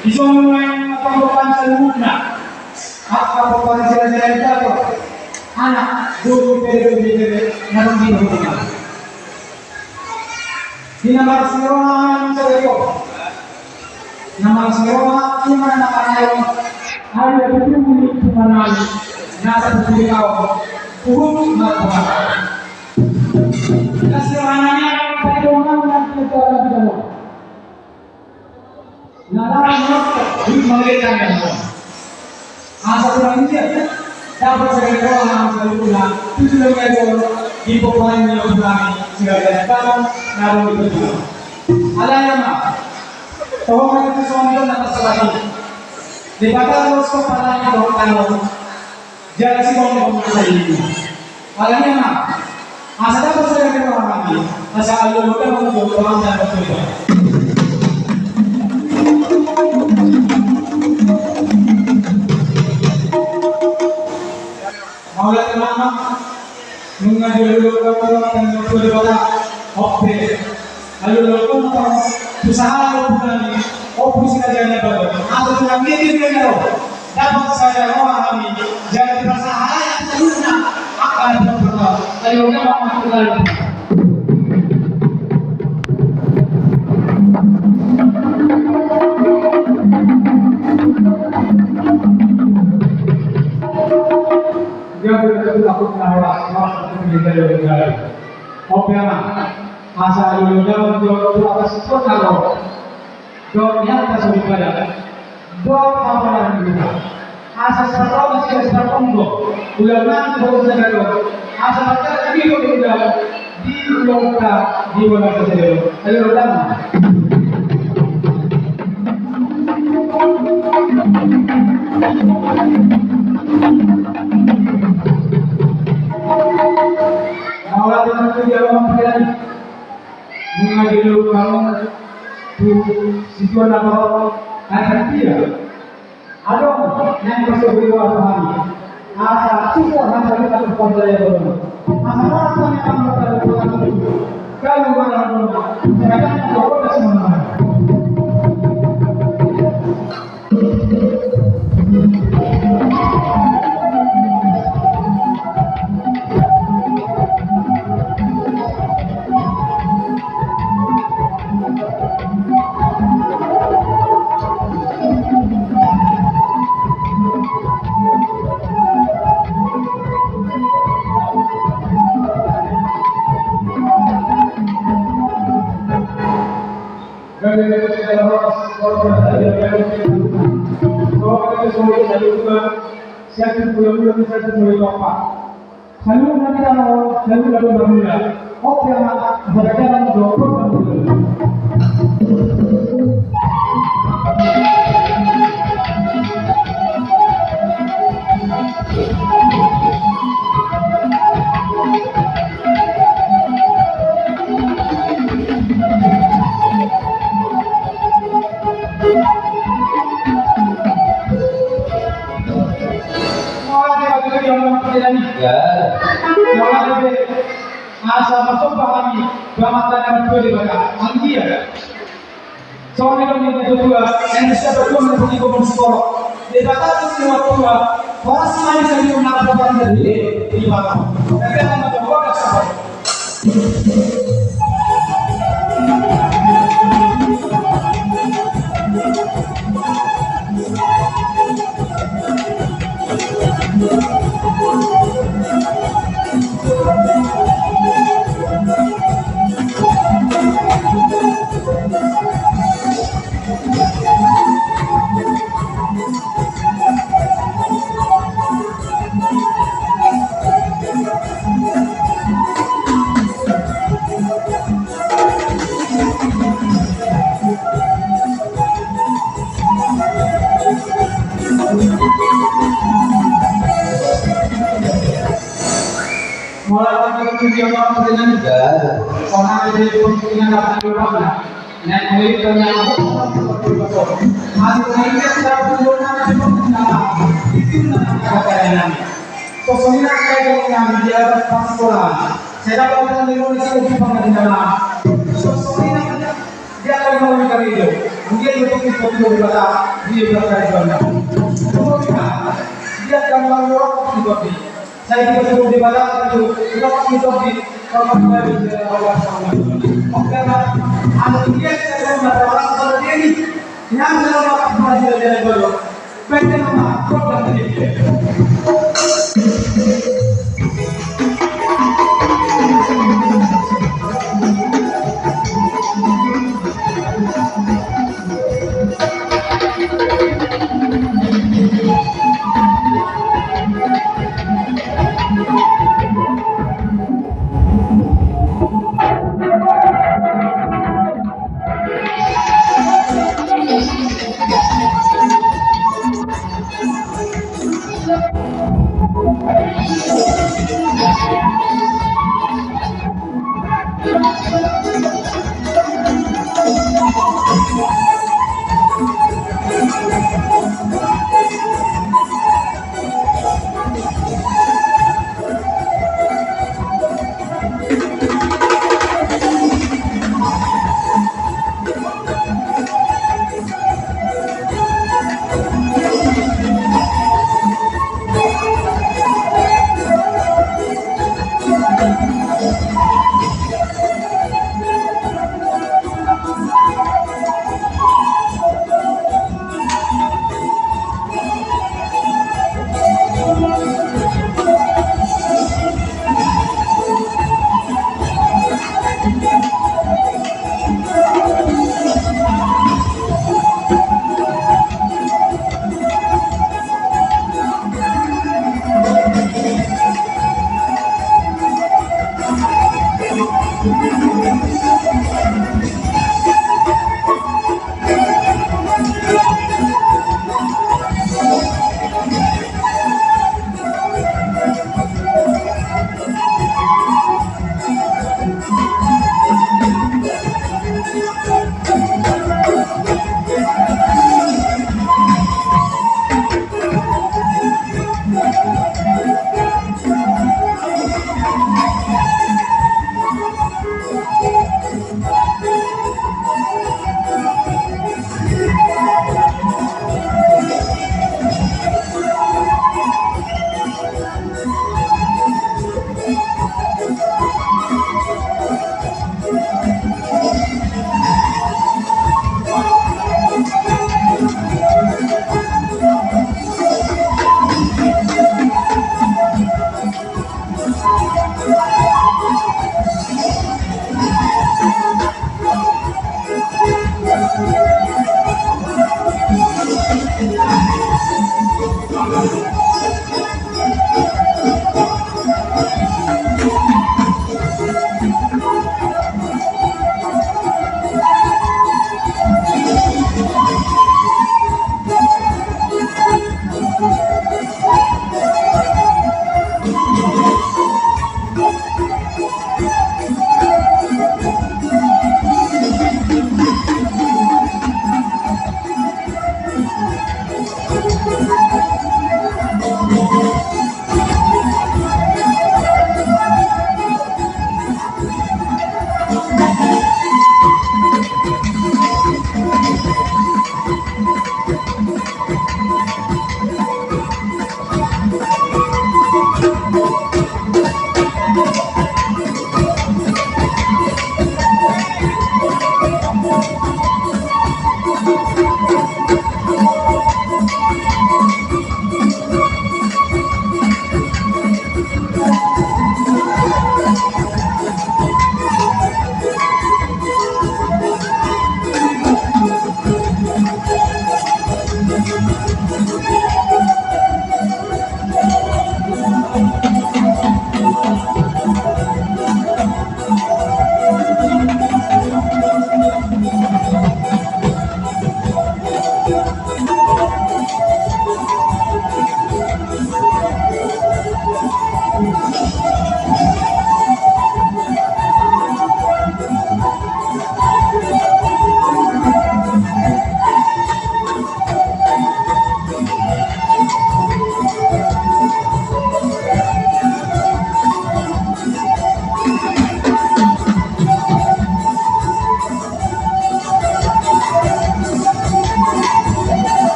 Isong main pangkapan sa lumuna at kapapan sila ito anak guru pere narong ginagawa. Dinamarsirona sa iyo. Namarsirona iman na kanayo ay nagtutulong kumanan nasa pagkakaw puhut magwa. Nasirana niya ang pagkawangan ng pagkakaw. Nalaman di mereka yang asa kurang dia dapat segera orang selalu itu sudah kayak di pokoknya yang berani segala datang namun itu alayana tahu itu soalnya atas lagi di kata terus kepala itu kalau jangan sih mau ngomong ini alayana asa dapat segera orang lagi asa alu udah mau orang dan betul. Maulah teman-teman mengajar dulu dan dulu pada oke lalu lalu usaha bukan opsi saja pada atau dengan ini dia dapat saya memahami jangan merasa yang sebelumnya akan berubah ayo kita masuk lagi. Dia betul takut menolak, malah menjadi negara. Oke lah, masa Indonesia menjual atas pun kalau doanya atas daripada dua amalan kita. Asas pertama masih tertunggu, ulangan terus negara. Asas pertama di Indonesia di Loka di mana saja. Ayo datang. Awal dengan tujuan memperoleh mengadili kamu situasi apa akan dia ada yang bersebelah pahami asa susah masa kita berpandai dulu asa rasa yang berpandai dulu kalau mana dulu kadang kita boleh semua. Siapa punya bisa semua apa? Selalu nanti kalau selalu lalu bermula, oke yang berjalan berapa asa masuk pahami gamatan yang betul di bawah anggia soalnya kami berdua yang bisa berdua menjadi gubernur sekolah dibatasi semua tua orang semua yang saya melakukan dari di bawah mereka akan mencoba siapa tujuan perjalanan orang dari pemilihan apa berapa dan mereka yang masih mereka tidak perlu nanti pemilihan itu namanya kekayaan sosoknya kayak yang dia pasporan saya dapat dari Indonesia di pengadilan sosoknya dia akan melalui itu Kemudian untuk itu berkata dia berkata banyak. Kemudian dia akan melakukan itu. Saya tidak perlu dibaca itu. Kita itu di kalau dari Allah Subhanahu. Oke, ada dia saya mengatakan seperti ini. Yang dalam belajar dari dulu. Pengen nama program ini.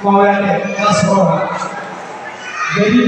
mau lihat kelas sekolah. Jadi